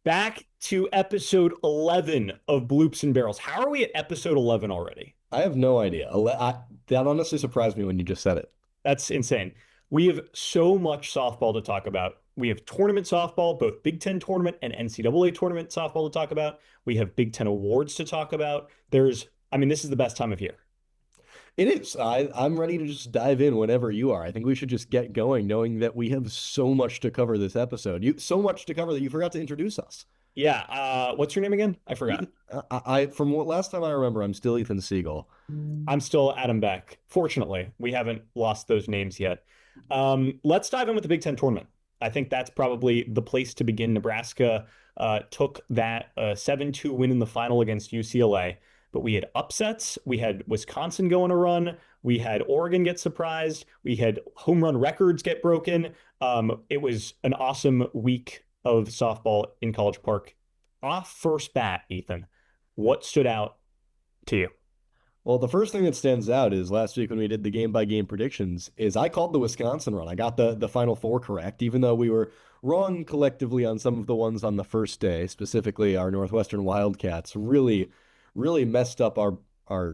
Back to episode 11 of Bloops and Barrels. How are we at episode 11 already? I have no idea. That honestly surprised me when you just said it. That's insane. We have so much softball to talk about. We have tournament softball, both Big Ten tournament and NCAA tournament softball to talk about. We have Big Ten awards to talk about. This is the best time of year. It is. I'm ready to just dive in whenever you are. I think we should just get going, knowing that we have so much to cover this episode. So much to cover that you forgot to introduce us. Yeah. What's your name again? I forgot. From what last time I remember, I'm still Ethan Siegel. I'm still Adam Beck. Fortunately, we haven't lost those names yet. Let's dive in with the Big Ten tournament. I think that's probably the place to begin. Nebraska took that 7-2 win in the final against UCLA, but we had upsets. We had Wisconsin go on a run. We had Oregon get surprised. We had home run records get broken. It was an awesome week of softball in College Park. Off first bat, Ethan, what stood out to you? Well, the first thing that stands out is last week when we did the game by game predictions is I called the Wisconsin run. I got the final four correct, even though we were wrong collectively on some of the ones on the first day, specifically our Northwestern Wildcats really messed up our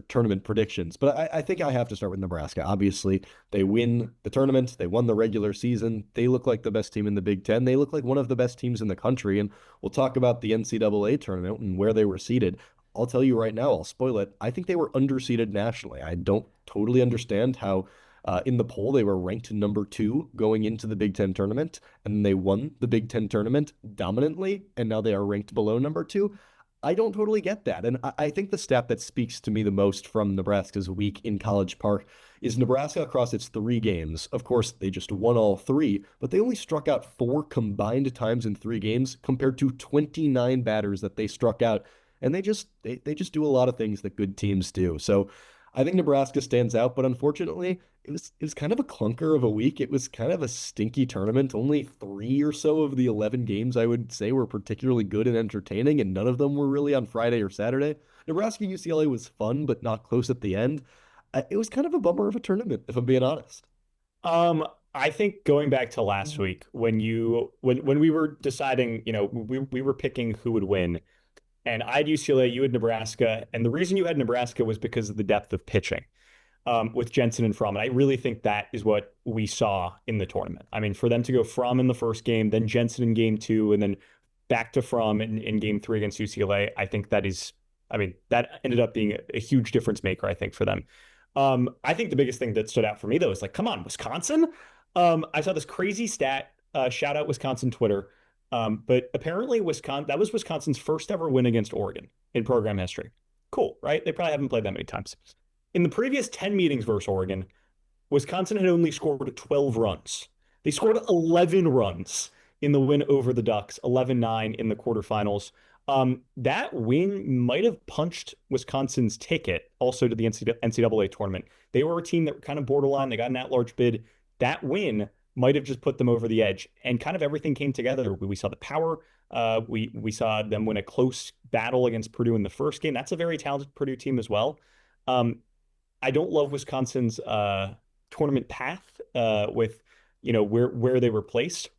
tournament predictions. But I think I have to start with Nebraska. Obviously, they win the tournament. They won the regular season. They look like the best team in the Big Ten. They look like one of the best teams in the country. And we'll talk about the NCAA tournament and where they were seated. I'll tell you right now, I'll spoil it. I think they were underseeded nationally. I don't totally understand how in the poll they were ranked number 2 going into the Big Ten tournament, and they won the Big Ten tournament dominantly, and now they are ranked below number 2. I don't totally get that. And I think the stat that speaks to me the most from Nebraska's week in College Park is Nebraska across its 3 games. Of course, they just won all 3, but they only struck out 4 combined times in 3 games compared to 29 batters that they struck out. And they just do a lot of things that good teams do. So I think Nebraska stands out, but unfortunately, it was kind of a clunker of a week. It was kind of a stinky tournament. Only 3 or so of the 11 games I would say were particularly good and entertaining, and none of them were really on Friday or Saturday. Nebraska UCLA was fun, but not close at the end. It was kind of a bummer of a tournament, if I'm being honest. I think going back to last week when we were deciding, we were picking who would win. And I had UCLA, you had Nebraska. And the reason you had Nebraska was because of the depth of pitching with Jensen and Fromm. And I really think that is what we saw in the tournament. I mean, for them to go Fromm in the first game, then Jensen in game 2, and then back to Fromm in game 3 against UCLA, I think that ended up being a huge difference maker, I think, for them. I think the biggest thing that stood out for me, though, is like, come on, Wisconsin? I saw this crazy stat, shout out Wisconsin Twitter. But apparently that was Wisconsin's first ever win against Oregon in program history. Cool, right? They probably haven't played that many times. In the previous 10 meetings versus Oregon, Wisconsin had only scored 12 runs. They scored 11 runs in the win over the Ducks, 11-9 in the quarterfinals. That win might have punched Wisconsin's ticket also to the NCAA tournament. They were a team that were kind of borderline. They got an at-large bid. That win might have just put them over the edge, and kind of everything came together. We saw the power. We saw them win a close battle against Purdue in the first game. That's a very talented Purdue team as well. I don't love Wisconsin's tournament path with where they were placed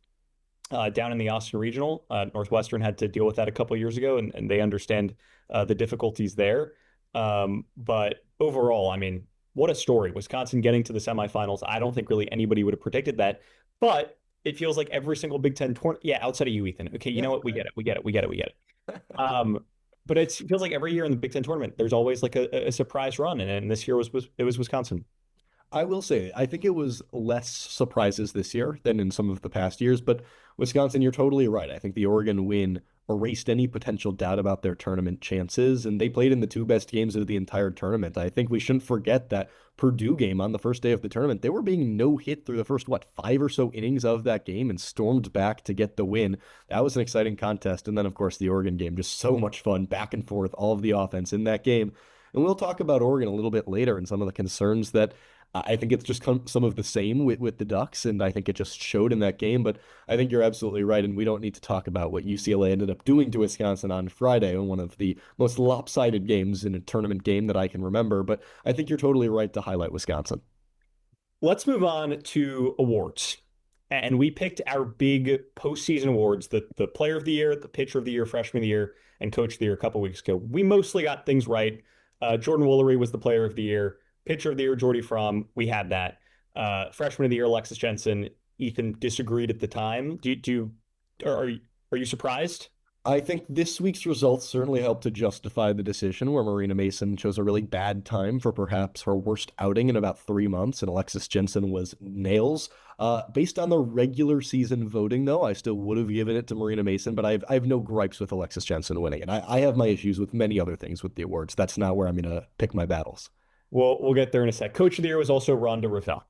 down in the Austin Regional. Northwestern had to deal with that a couple of years ago, and they understand the difficulties there. But overall, I mean, what a story. Wisconsin getting to the semifinals. I don't think really anybody would have predicted that, but it feels like every single Big Ten tournament, yeah, outside of you, Ethan. Okay, you know what? We get it. We get it. We get it. We get it. But it feels like every year in the Big Ten tournament, there's always like a surprise run, and this year was Wisconsin. I will say, I think it was less surprises this year than in some of the past years, but Wisconsin, you're totally right. I think the Oregon win erased any potential doubt about their tournament chances, and they played in the 2 best games of the entire tournament. I think we shouldn't forget that Purdue game on the first day of the tournament. They were being no hit through the first, 5 or so innings of that game and stormed back to get the win. That was an exciting contest. And then, of course, the Oregon game, just so much fun, back and forth, all of the offense in that game. And we'll talk about Oregon a little bit later and some of the concerns that I think it's just some of the same with the Ducks, and I think it just showed in that game. But I think you're absolutely right, and we don't need to talk about what UCLA ended up doing to Wisconsin on Friday in one of the most lopsided games in a tournament game that I can remember. But I think you're totally right to highlight Wisconsin. Let's move on to awards. and we picked our big postseason awards, the player of the year, the pitcher of the year, freshman of the year, and coach of the year a couple weeks ago. We mostly got things right. Jordan Woolery was the player of the year. Pitcher of the year, Jordy Fromm. We had that. Freshman of the year, Alexis Jensen. Ethan disagreed at the time. Are you surprised? I think this week's results certainly helped to justify the decision where Marina Mason chose a really bad time for perhaps her worst outing in about 3 months, and Alexis Jensen was nails. Based on the regular season voting, though, I still would have given it to Marina Mason, but I have no gripes with Alexis Jensen winning. And I have my issues with many other things with the awards. That's not where I'm going to pick my battles. We'll get there in a sec. Coach of the year was also Rhonda Revelle.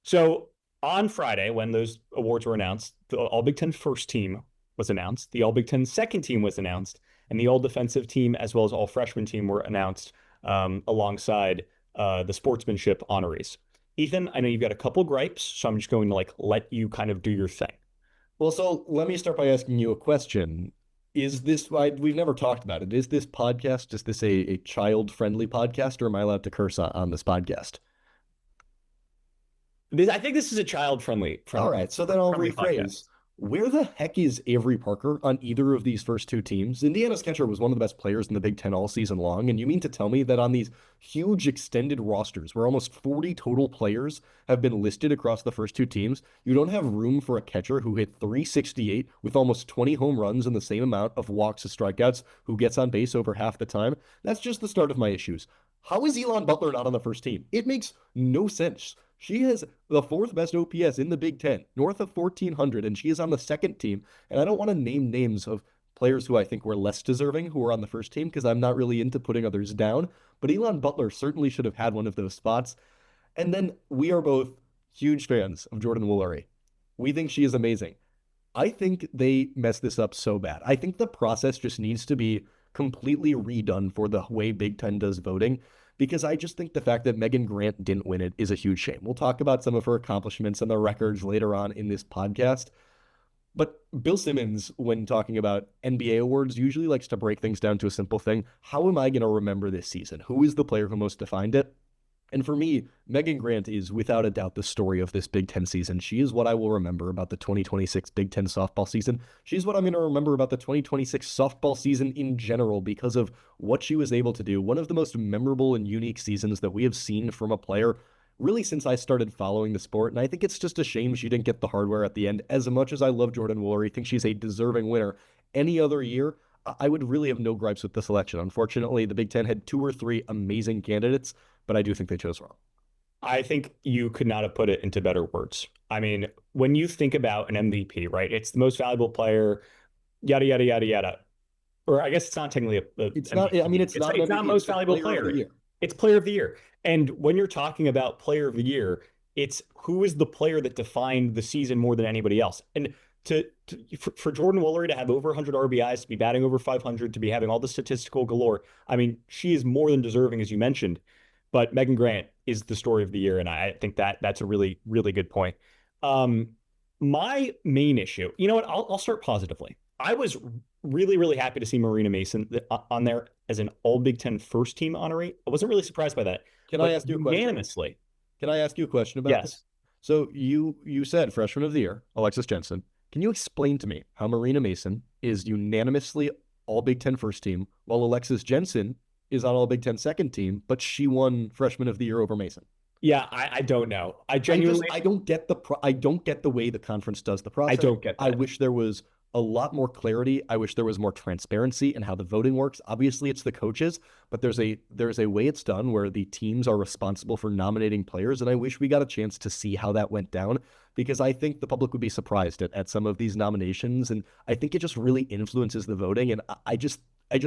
So on Friday, when those awards were announced, the All Big Ten first team was announced, the All Big Ten second team was announced, and the All Defensive team as well as All Freshman team were announced alongside the sportsmanship honorees. Ethan, I know you've got a couple gripes, so I'm just going to let you kind of do your thing. Well, so let me start by asking you a question. Is this, we've never talked about it. Is this podcast, is this a child-friendly podcast, or am I allowed to curse on this podcast? I think this is a child-friendly. All right, so then I'll friendly rephrase. podcast. Where the heck is Avery Parker on either of these first two teams? Indiana's catcher was one of the best players in the Big Ten all season long, and you mean to tell me that on these huge extended rosters where almost 40 total players have been listed across the first two teams, you don't have room for a catcher who hit 368 with almost 20 home runs and the same amount of walks as strikeouts, who gets on base over half the time? That's just the start of my issues. How is Elon Butler not on the first team? It makes no sense. She has the fourth best OPS in the Big Ten, north of 1,400, and she is on the second team. And I don't want to name names of players who I think were less deserving who were on the first team because I'm not really into putting others down. But Elon Butler certainly should have had one of those spots. And then we are both huge fans of Jordan Woolery. We think she is amazing. I think they messed this up so bad. I think the process just needs to be completely redone for the way Big Ten does voting, because I just think the fact that Megan Grant didn't win it is a huge shame. We'll talk about some of her accomplishments and the records later on in this podcast. But Bill Simmons, when talking about NBA awards, usually likes to break things down to a simple thing. How am I going to remember this season? Who is the player who most defined it? And for me, Megan Grant is without a doubt the story of this Big Ten season. She is what I will remember about the 2026 Big Ten softball season. She's what I'm going to remember about the 2026 softball season in general because of what she was able to do. One of the most memorable and unique seasons that we have seen from a player really since I started following the sport. And I think it's just a shame she didn't get the hardware at the end. As much as I love Jordan Woolery, I think she's a deserving winner. Any other year, I would really have no gripes with the selection. Unfortunately, the Big Ten had 2 or 3 amazing candidates, but I do think they chose wrong. I think you could not have put it into better words. I mean, when you think about an MVP, right? It's the most valuable player, yada, yada, yada, yada. Or I guess it's not technically It's not, I mean, it's not most valuable player. It's player of the year. And when you're talking about player of the year, it's who is the player that defined the season more than anybody else. And for Jordan Woolery to have over 100 RBIs, to be batting over 500, to be having all the statistical galore, I mean, she is more than deserving, as you mentioned. But Megan Grant is the story of the year, and I think that's a really, really good point. My main issue, you know what? I'll start positively. I was really, really happy to see Marina Mason on there as an All Big Ten first team honoree. I wasn't really surprised by that. Can I ask you a question? Unanimously. Can I ask you a question about this? So you said freshman of the year, Alexis Jensen. Can you explain to me how Marina Mason is unanimously All Big Ten first team, while Alexis Jensen is on All Big Ten second team, but she won freshman of the year over Mason? Yeah, I don't know. I genuinely I don't get the way the conference does the process. I don't get that. I wish there was a lot more clarity. I wish there was more transparency in how the voting works. Obviously, it's the coaches, but there's a way it's done where the teams are responsible for nominating players, and I wish we got a chance to see how that went down, because I think the public would be surprised at some of these nominations, and I think it just really influences the voting, and I just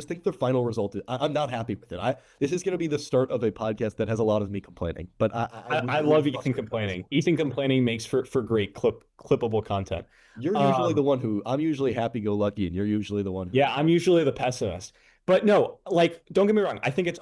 think the final result I'm not happy with it. This is going to be the start of a podcast that has a lot of me complaining, but I love Ethan complaining. Ethan complaining makes for great clippable content. You're usually the one who, I'm usually happy-go-lucky, and you're usually the one. Yeah, I'm usually the pessimist. But no, don't get me wrong. I think it's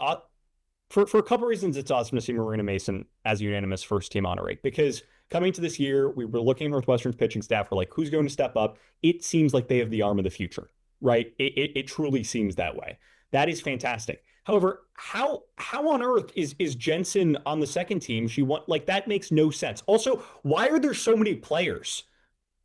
for a couple reasons. It's awesome to see Marina Mason as a unanimous first team honoree, because coming to this year, we were looking at Northwestern's pitching staff. We're like, who's going to step up? It seems like they have the arm of the future, right? It truly seems that way. That is fantastic. However, how on earth is Jensen on the second team? She won, that makes no sense. Also, why are there so many players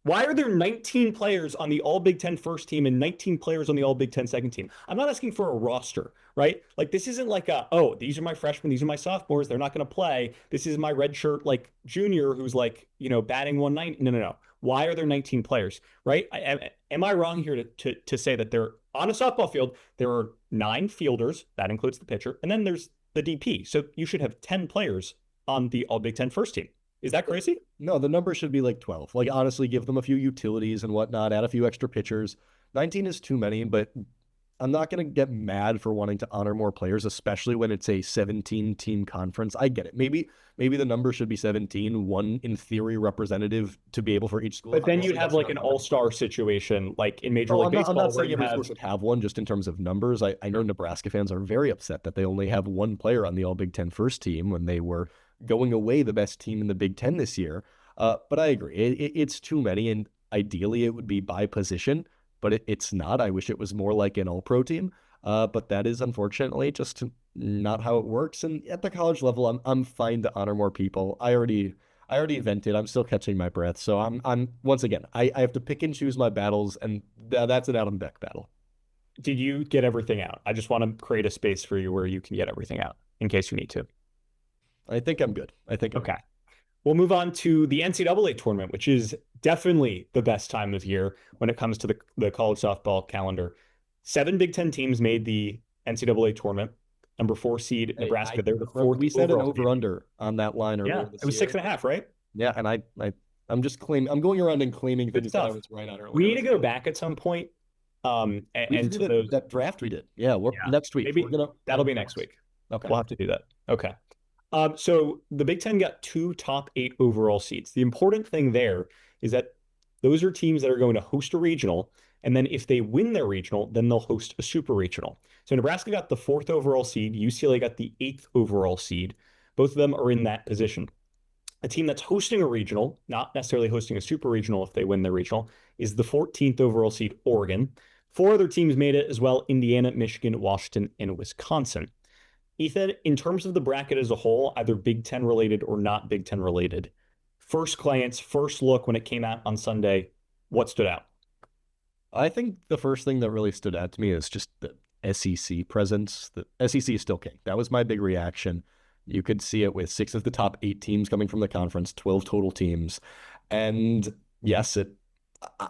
Why are there 19 players on the All Big Ten first team and 19 players on the All Big Ten second team? I'm not asking for a roster, right? Like this isn't like oh, these are my freshmen, these are my sophomores, they're not going to play. This is my redshirt like junior who's like, batting 190. No, no, no. Why are there 19 players, right? Am I wrong here to say that they're on a softball field, there are 9 fielders, that includes the pitcher, and then there's the DP. So you should have 10 players on the All Big Ten first team. Is that crazy? No, the number should be like 12. Like, honestly, give them a few utilities and whatnot, add a few extra pitchers. 19 is too many, but I'm not going to get mad for wanting to honor more players, especially when it's a 17-team conference. I get it. Maybe the number should be 17, one in theory representative to be able for each school. But then you'd have like an all-star situation, like in Major League Baseball. I'm not saying where every school should have one just in terms of numbers. I know Nebraska fans are very upset that they only have one player on the All Big Ten first team when they were going away the best team in the Big Ten this year. But I agree. It's too many, and ideally it would be by position, but it's not. I wish it was more like an all-pro team. But that is unfortunately just not how it works. And at the college level, I'm fine to honor more people. I already vented. I'm still catching my breath. So I'm once again, I have to pick and choose my battles, and that's an Adam Beck battle. Did you get everything out? I just want to create a space for you where you can get everything out in case you need to. I think I'm good. Okay. We'll move on to the NCAA tournament, which is definitely the best time of year when it comes to the college softball calendar. 7 Big Ten teams made the NCAA tournament. Number 4 seed Nebraska. They're the 4th. We said an over/under on that line earlier this year. It was 6.5, right? Yeah, and I'm just claiming. I'm going around and claiming things that I was right on earlier. We need to go back at some point. And to those that draft we did. Yeah, next week. Maybe that'll be next week. Okay, we'll have to do that. Okay. So the Big Ten got 2 top 8 overall seeds. The important thing there is that those are teams that are going to host a regional. And then if they win their regional, then they'll host a super regional. So Nebraska got the 4th overall seed. UCLA got the 8th overall seed. Both of them are in that position. A team that's hosting a regional, not necessarily hosting a super regional if they win their regional, is the 14th overall seed, Oregon. 4 other teams made it as well: Indiana, Michigan, Washington, and Wisconsin. Ethan, in terms of the bracket as a whole, either Big Ten related or not Big Ten related, first glance, first look when it came out on Sunday, what stood out? I think the first thing that really stood out to me is just the SEC presence. The SEC is still king. That was my big reaction. You could see it with 6 of the top 8 teams coming from the conference, 12 total teams. And yes,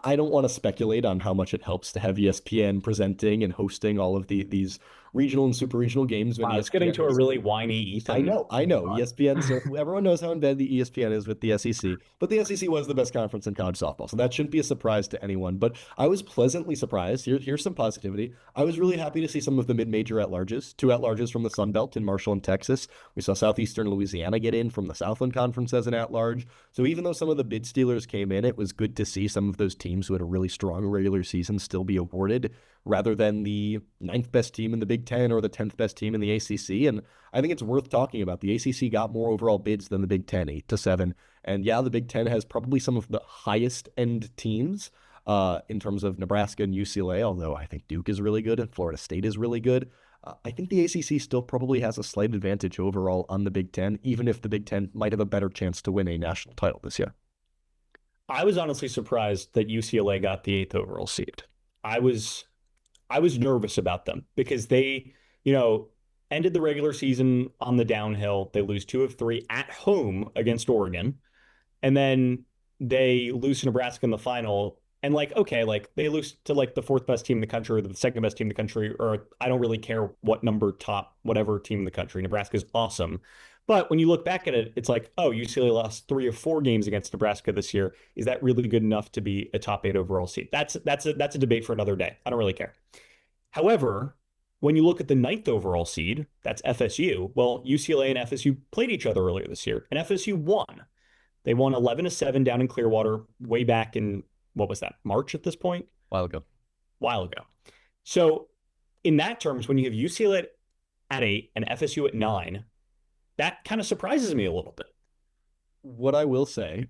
I don't want to speculate on how much it helps to have ESPN presenting and hosting all of these regional and super regional games. Wow, it's getting to a really whiny Ethan. I know. ESPN, so everyone knows how in bed the ESPN is with the SEC, but the SEC was the best conference in college softball, so that shouldn't be a surprise to anyone. But I was pleasantly surprised. Here's some positivity. I was really happy to see some of the mid-major at-larges, 2 at-larges from the Sun Belt in Marshall and Texas. We saw Southeastern Louisiana get in from the Southland Conference as an at-large. So even though some of the bid stealers came in, it was good to see some of those teams who had a really strong regular season still be awarded, rather than the 9th best team in the Big Ten or the 10th best team in the ACC. And I think it's worth talking about. The ACC got more overall bids than the Big Ten, 8-7. And yeah, the Big Ten has probably some of the highest end teams in terms of Nebraska and UCLA, although I think Duke is really good and Florida State is really good. I think the ACC still probably has a slight advantage overall on the Big Ten, even if the Big Ten might have a better chance to win a national title this year. I was honestly surprised that UCLA got the 8th overall seed. I was nervous about them because they, ended the regular season on the downhill. They lose 2 of 3 at home against Oregon. And then they lose to Nebraska in the final. And they lose to the 4th best team in the country or the 2nd best team in the country, or I don't really care what number top, whatever team in the country. Nebraska's awesome. But when you look back at it, it's like, oh, UCLA lost 3 of 4 games against Nebraska this year. Is that really good enough to be a top 8 overall seed? That's a debate for another day. I don't really care. However, when you look at the 9th overall seed, that's FSU. Well, UCLA and FSU played each other earlier this year, and FSU won. They won 11-7 down in Clearwater way back in, what was that, March at this point? While ago. So in that terms, when you have UCLA at 8 and FSU at 9, that kind of surprises me a little bit. What I will say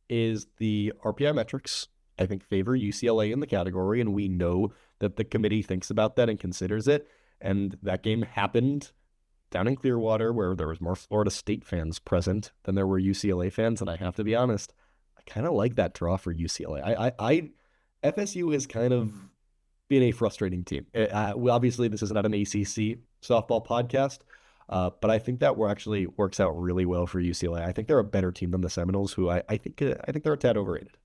is the RPI metrics, I think, favor UCLA in the category, and we know that the committee thinks about that and considers it. And that game happened down in Clearwater, where there was more Florida State fans present than there were UCLA fans. And I have to be honest, I kind of like that draw for UCLA. FSU has kind of been a frustrating team. Well, obviously, this is not an ACC softball podcast, but I think that actually works out really well for UCLA. I think they're a better team than the Seminoles, who I think they're a tad overrated.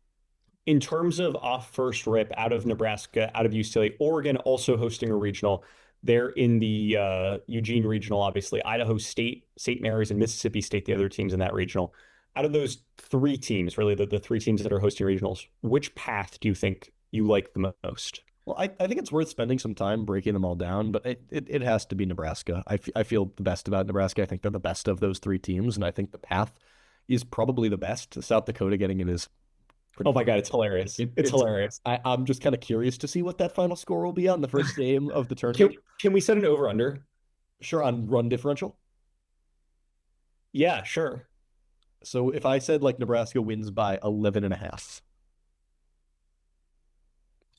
In terms of off first rip out of Nebraska, out of UCLA, Oregon also hosting a regional. They're in the Eugene regional, obviously. Idaho State, St. Mary's, and Mississippi State, the other teams in that regional. Out of those three teams, really the three teams that are hosting regionals, which path do you think you like the most? Well, I think it's worth spending some time breaking them all down, but it has to be Nebraska. I feel the best about Nebraska. I think they're the best of those three teams, and I think the path is probably the best. South Dakota getting in is Oh pretty my fun. God, it's hilarious. It's hilarious. I'm just kind of curious to see what that final score will be on the first game of the Can tournament. can we set an over under? Sure, on run differential. Yeah, sure. So if I said like Nebraska wins by 11 and a half.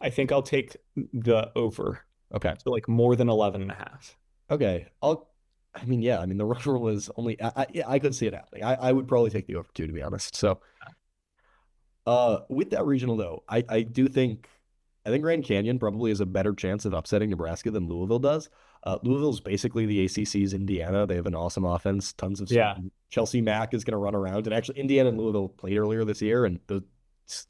I think I'll take the over. Okay. So like more than 11 and a half. Okay. I mean, yeah, I mean, the run rule is only, yeah, I could see it happening. I would probably take the over two, to be honest. So, with that regional though, I think Grand Canyon probably has a better chance of upsetting Nebraska than Louisville does. Louisville's basically the ACC's Indiana. They have an awesome offense, tons of Yeah. speed. Chelsea Mack is going to run around, and actually, Indiana and Louisville played earlier this year, and the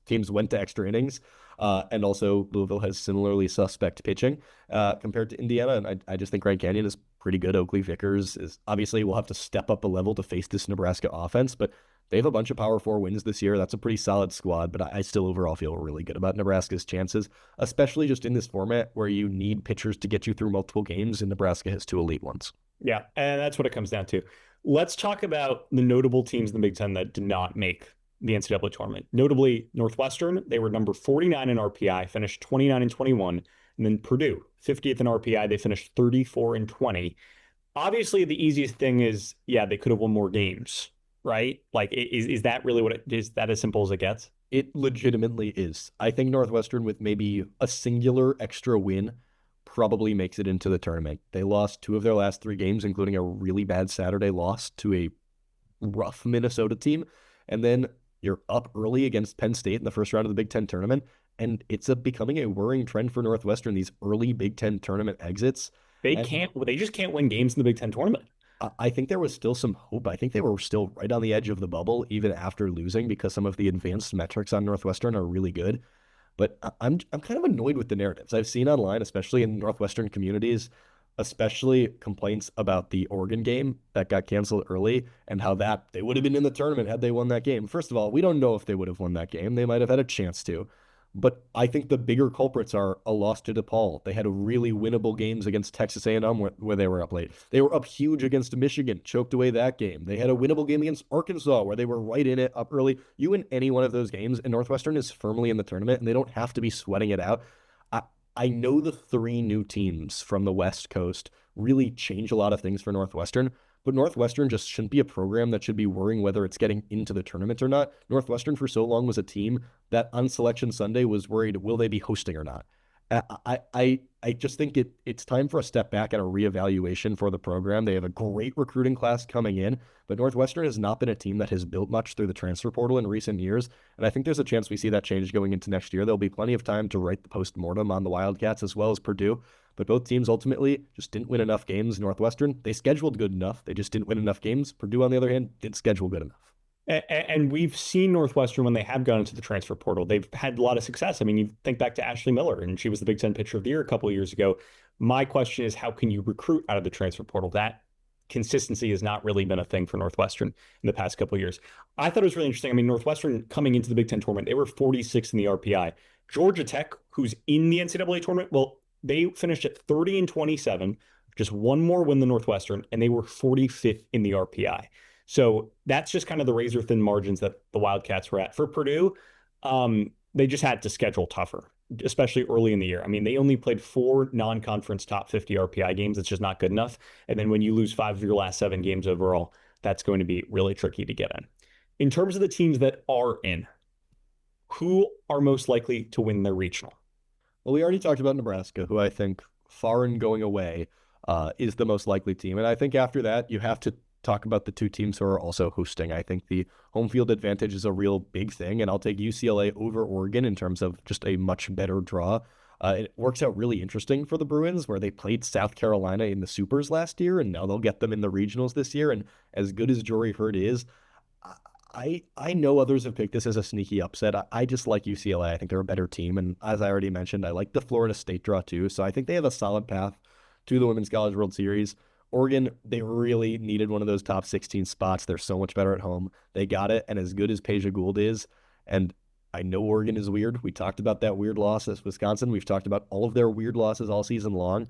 teams went to extra innings. And also, Louisville has similarly suspect pitching compared to Indiana, and I just think Grand Canyon is pretty good. Oakley Vickers is obviously will have to step up a level to face this Nebraska offense, but they have a bunch of Power Four wins this year. That's a pretty solid squad, but I still overall feel really good about Nebraska's chances, especially just in this format where you need pitchers to get you through multiple games, and Nebraska has two elite ones. Yeah. And that's what it comes down to. Let's talk about the notable teams in the Big Ten that did not make the NCAA tournament. Notably, Northwestern, they were number 49 in RPI, finished 29 and 21. And then Purdue, 50th in RPI, they finished 34 and 20. Obviously, the easiest thing is, yeah, they could have won more games, right? Like, is that really what it is? That as simple as it gets? It legitimately is. I think Northwestern, with maybe a singular extra win, probably makes it into the tournament. They lost two of their last three games, including a really bad Saturday loss to a rough Minnesota team. And then you're up early against Penn State in the first round of the Big Ten tournament. And it's becoming a worrying trend for Northwestern, these early Big Ten tournament exits. And They just can't win games in the Big Ten tournament. I think there was still some hope. I think they were still right on the edge of the bubble, even after losing, because some of the advanced metrics on Northwestern are really good. But I'm kind of annoyed with the narratives I've seen online, especially in Northwestern communities, especially complaints about the Oregon game that got canceled early and how that they would have been in the tournament had they won that game. First of all, we don't know if they would have won that game. They might have had a chance to. But I think the bigger culprits are a loss to DePaul. They had really winnable games against Texas A&M where they were up late. They were up huge against Michigan, choked away that game. They had a winnable game against Arkansas where they were right in it up early. You win any one of those games, and Northwestern is firmly in the tournament, and they don't have to be sweating it out. I know the three new teams from the West Coast really change a lot of things for Northwestern, but Northwestern just shouldn't be a program that should be worrying whether it's getting into the tournament or not. Northwestern for so long was a team that on Selection Sunday was worried, will they be hosting or not? I just think it's time for a step back and a reevaluation for the program. They have a great recruiting class coming in, but Northwestern has not been a team that has built much through the transfer portal in recent years. And I think there's a chance we see that change going into next year. There'll be plenty of time to write the post-mortem on the Wildcats as well as Purdue. But both teams ultimately just didn't win enough games. Northwestern, they scheduled good enough. They just didn't win enough games. Purdue, on the other hand, didn't schedule good enough. And we've seen Northwestern when they have gone into the transfer portal. They've had a lot of success. I mean, you think back to Ashley Miller, and she was the Big Ten Pitcher of the Year a couple of years ago. My question is, how can you recruit out of the transfer portal? That consistency has not really been a thing for Northwestern in the past couple of years. I thought it was really interesting. I mean, Northwestern coming into the Big Ten tournament, they were 46 in the RPI. Georgia Tech, who's in the NCAA tournament, well, they finished at 30 and 27, just one more win than Northwestern, and they were 45th in the RPI. So that's just kind of the razor thin margins that the Wildcats were at. For Purdue, they just had to schedule tougher, especially early in the year. I mean, they only played 4 non-conference top 50 RPI games. It's just not good enough. And then when you lose 5 of your last 7 games overall, that's going to be really tricky to get in. In terms of the teams that are in, who are most likely to win their regional? Well, we already talked about Nebraska, who I think far and going away is the most likely team. And I think after that, you have to talk about the two teams who are also hosting. I think the home field advantage is a real big thing, and I'll take UCLA over Oregon in terms of just a much better draw. It works out really interesting for the Bruins, where they played South Carolina in the Supers last year, and now they'll get them in the regionals this year. And as good as Jory Hurt is, I know others have picked this as a sneaky upset. I just like UCLA. I think they're a better team. And as I already mentioned, I like the Florida State draw too. So I think they have a solid path to the Women's College World Series. Oregon, they really needed one of those top 16 spots. They're so much better at home. They got it. And as good as Peja Gould is, and I know Oregon is weird. We talked about that weird loss at Wisconsin. We've talked about all of their weird losses all season long.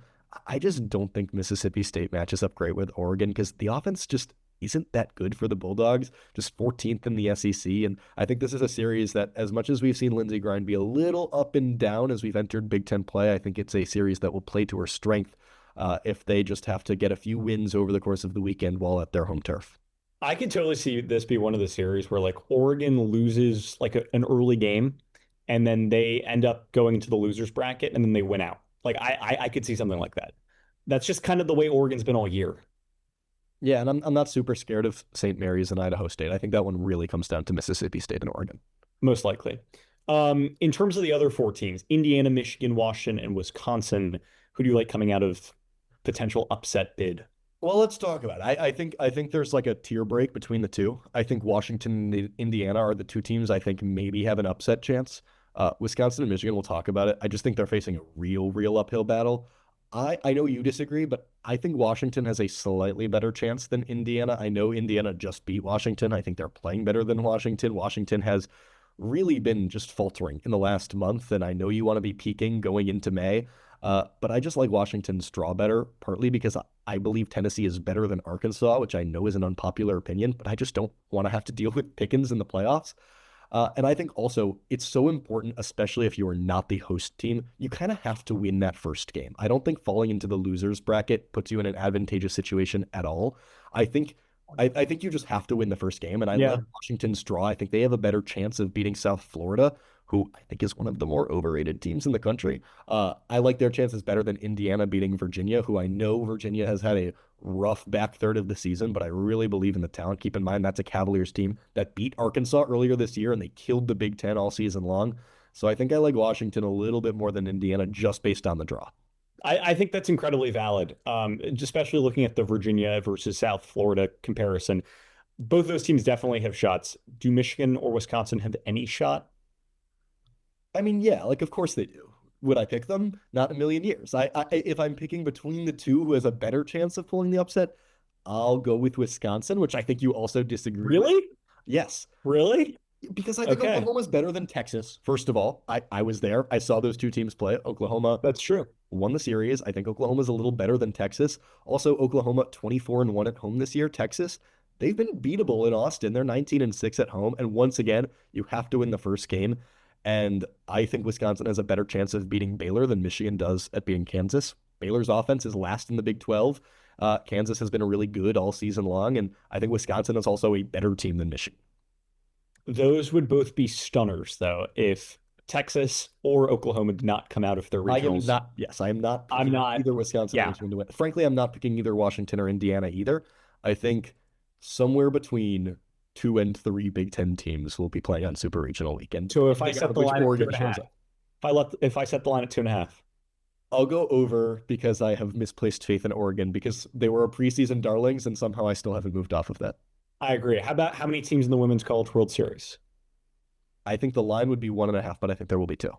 I just don't think Mississippi State matches up great with Oregon because the offense just isn't that good for the Bulldogs, just 14th in the SEC. And I think this is a series that, as much as we've seen Lindsey Grind be a little up and down as we've entered Big Ten play, I think it's a series that will play to her strength if they just have to get a few wins over the course of the weekend while at their home turf. I could totally see this be one of the series where like Oregon loses like an early game and then they end up going into the losers bracket and then they win out. Like I could see something like that. That's just kind of the way Oregon's been all year. Yeah, and I'm not super scared of St. Mary's and Idaho State. I think that one really comes down to Mississippi State and Oregon. Most likely. In terms of the other four teams, Indiana, Michigan, Washington, and Wisconsin, who do you like coming out of potential upset bid? Well, let's talk about it. I think there's like a tier break between the two. I think Washington and Indiana are the two teams I think maybe have an upset chance. Wisconsin and Michigan, we'll talk about it. I just think they're facing a real uphill battle. I know you disagree, but I think Washington has a slightly better chance than Indiana. I know Indiana just beat Washington. I think they're playing better than Washington. Washington has really been just faltering in the last month, and I know you want to be peaking going into May. But I just like Washington's draw better, partly because I believe Tennessee is better than Arkansas, which I know is an unpopular opinion, but I just don't want to have to deal with Pickens in the playoffs. And I think also it's so important, especially if you are not the host team, you kind of have to win that first game. I don't think falling into the losers bracket puts you in an advantageous situation at all. I think I think you just have to win the first game, and I like Washington's draw. I think they have a better chance of beating South Florida, who I think is one of the more overrated teams in the country. I like their chances better than Indiana beating Virginia, who I know Virginia has had a rough back third of the season, but I really believe in the talent. Keep in mind, that's a Cavaliers team that beat Arkansas earlier this year, and they killed the Big Ten all season long. So I think I like Washington a little bit more than Indiana just based on the draw. I think that's incredibly valid, especially looking at the Virginia versus South Florida comparison. Both those teams definitely have shots. Do Michigan or Wisconsin have any shot? I mean, yeah, like of course they do. Would I pick them? Not in a million years. If I'm picking between the two who has a better chance of pulling the upset, I'll go with Wisconsin, which I think you also disagree with. Really? Yes. Really? Because I think Okay, Oklahoma's better than Texas. First of all, I was there. I saw those two teams play. Oklahoma that's true. won the series. I think Oklahoma's a little better than Texas. Also, Oklahoma 24-1 at home this year. Texas, they've been beatable in Austin. They're 19-6 at home. And once again, you have to win the first game. And I think Wisconsin has a better chance of beating Baylor than Michigan does at beating Kansas. Baylor's offense is last in the Big 12. Kansas has been really good all season long. And I think Wisconsin is also a better team than Michigan. Those would both be stunners, though, if Texas or Oklahoma did not come out of their regionals. I am not I'm picking not. either Wisconsin or Yeah. Michigan to win. Frankly, I'm not picking either Washington or Indiana either. I think somewhere between 2 and 3 Big Ten teams will be playing on Super Regional weekend. So if I Depending set on the which line at two Oregon and a shows half, up. if I set the line at 2.5, I'll go over because I have misplaced faith in Oregon because they were a preseason darlings and somehow I still haven't moved off of that. I agree. How about how many teams in the Women's College World Series? I think the line would be 1.5, but I think there will be 2.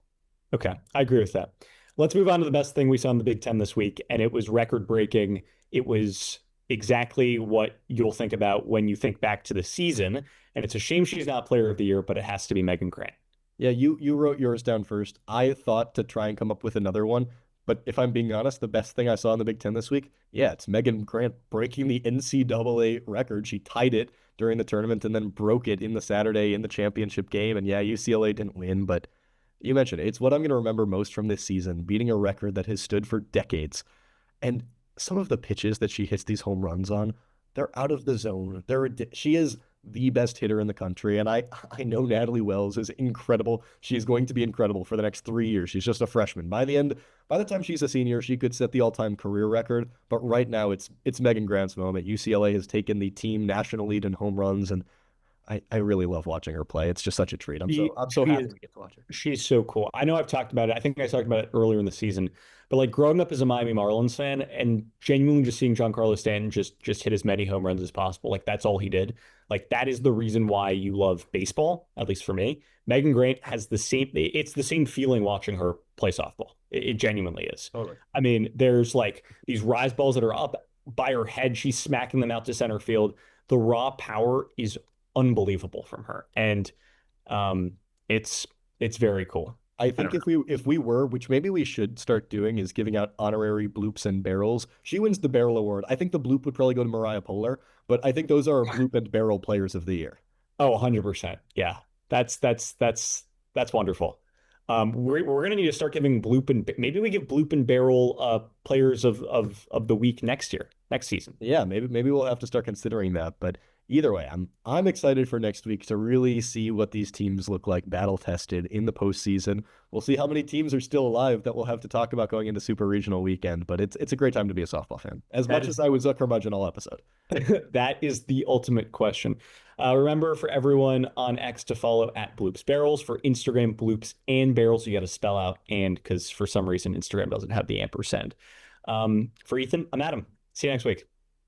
Okay, I agree with that. Let's move on to the best thing we saw in the Big Ten this week, and it was record breaking. It was exactly what you'll think about when you think back to the season, and it's a shame she's not Player of the Year, but it has to be Megan Grant. Yeah, you wrote yours down first. I thought to try and come up with another one, but if I'm being honest, the best thing I saw in the Big Ten this week, yeah, it's Megan Grant breaking the NCAA record. She tied it during the tournament and then broke it in the Saturday in the championship game. And yeah, UCLA didn't win, but you mentioned it. It's what I'm going to remember most from this season, beating a record that has stood for decades. And some of the pitches that she hits these home runs on, they're out of the zone. She is the best hitter in the country. And I know Natalie Wells is incredible. She's going to be incredible for the next 3 years. She's just a freshman. By the time she's a senior, she could set the all-time career record. But right now, it's Megan Grant's moment. UCLA has taken the team national lead in home runs, and I really love watching her play. It's just such a treat. I'm so She happy is we get to watch her. she's so cool. I know I've talked about it. I think I talked about it earlier in the season, but like growing up as a Miami Marlins fan and genuinely just seeing Giancarlo Stanton just hit as many home runs as possible, like that's all he did. Like that is the reason why you love baseball, at least for me. Megan Grant has the same. It's the same feeling watching her play softball. It genuinely is. Totally. I mean, there's like these rise balls that are up by her head. She's smacking them out to center field. The raw power is unbelievable from her, and um, it's very cool. I I think don't know. if we were, which maybe we should start doing, is giving out honorary bloops and barrels. She wins the barrel award. I think the bloop would probably go to Mariah Polar, but I think those are our bloop and barrel players of the year. Oh, 100%. Yeah. That's wonderful. We're gonna need to start giving bloop and maybe we give bloop and barrel players of the week next season. Yeah, maybe we'll have to start considering that. But either way, I'm excited for next week to really see what these teams look like battle tested in the postseason. We'll see how many teams are still alive that we'll have to talk about going into Super Regional weekend. But it's a great time to be a softball fan. As That much is as I was a curmudgeon all episode. that is the ultimate question. Remember for everyone on X to follow at Bloops Barrels, for Instagram Bloops and Barrels, you got to spell out and because for some reason Instagram doesn't have the ampersand. For Ethan, I'm Adam. See you next week.